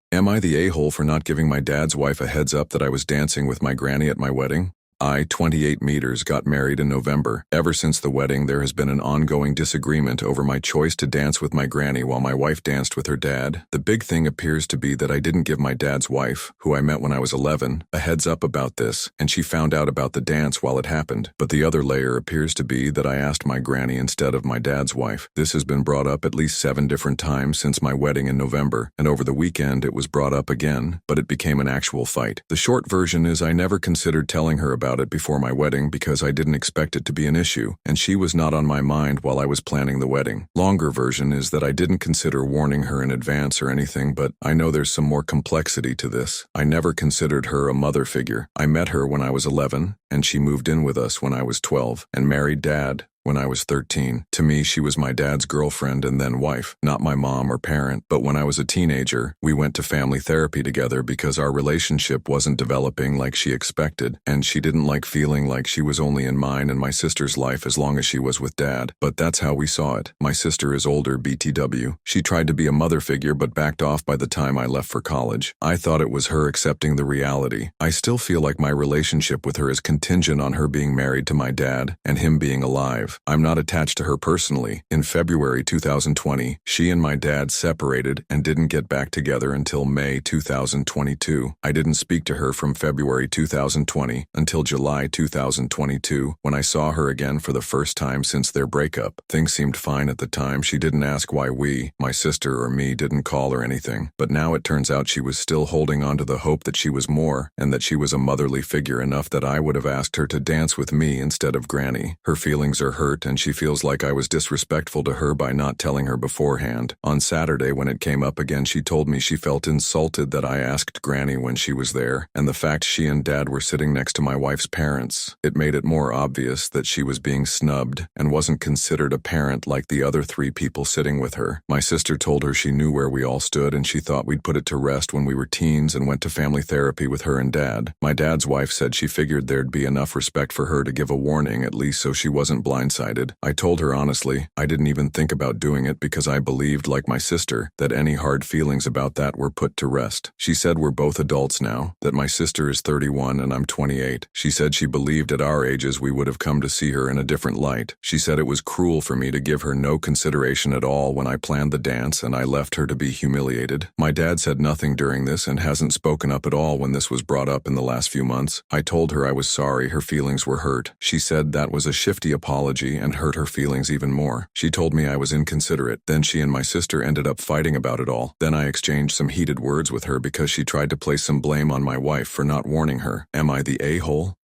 Am I the a-hole for not giving my dad's wife a heads up that I was dancing with my granny at my wedding? I, 28 meters, got married in November. Ever since the wedding, there has been an ongoing disagreement over my choice to dance with my granny while my wife danced with her dad. The big thing appears to be that I didn't give my dad's wife, who I met when I was 11, a heads up about this, and she found out about the dance while it happened. But the other layer appears to be that I asked my granny instead of my dad's wife. This has been brought up at least 7 different times since my wedding in November, and over the weekend it was brought up again, but it became an actual fight. The short version is I never considered telling her about it before my wedding because I didn't expect it to be an issue, and she was not on my mind while I was planning the wedding. Longer version is that I didn't consider warning her in advance or anything, but I know there's some more complexity to this. I never considered her a mother figure. I met her when I was 11, and she moved in with us when I was 12, and married Dad when I was 13. To me, she was my dad's girlfriend and then wife, not my mom or parent. But when I was a teenager, we went to family therapy together because our relationship wasn't developing like she expected, and she didn't like feeling like she was only in mine and my sister's life as long as she was with Dad. But that's how we saw it. My sister is older, BTW. She tried to be a mother figure but backed off by the time I left for college. I thought it was her accepting the reality. I still feel like my relationship with her is contingent on her being married to my dad and him being alive. I'm not attached to her personally. In February 2020, she and my dad separated and didn't get back together until May 2022. I didn't speak to her from February 2020 until July 2022 when I saw her again for the first time since their breakup. Things seemed fine at the time. She didn't ask why we, my sister or me, didn't call or anything. But now it turns out she was still holding on to the hope that she was more and that she was a motherly figure enough that I would have asked her to dance with me instead of Granny. Her feelings are hurt and she feels like I was disrespectful to her by not telling her beforehand. On Saturday when it came up again, she told me she felt insulted that I asked Granny when she was there, and the fact she and Dad were sitting next to my wife's parents. It made it more obvious that she was being snubbed and wasn't considered a parent like the other 3 people sitting with her. My sister told her she knew where we all stood and she thought we'd put it to rest when we were teens and went to family therapy with her and Dad. My dad's wife said she figured there'd be enough respect for her to give a warning at least so she wasn't blindsided. I told her honestly, I didn't even think about doing it because I believed, like my sister, that any hard feelings about that were put to rest. She said we're both adults now, that my sister is 31 and I'm 28. She said she believed at our ages we would have come to see her in a different light. She said it was cruel for me to give her no consideration at all when I planned the dance and I left her to be humiliated. My dad said nothing during this and hasn't spoken up at all when this was brought up in the last few months. I told her I was sorry her feelings were hurt. She said that was a shifty apology and hurt her feelings even more. She told me I was inconsiderate. Then she and my sister ended up fighting about it all. Then I exchanged some heated words with her because she tried to place some blame on my wife for not warning her. Am I the a-hole?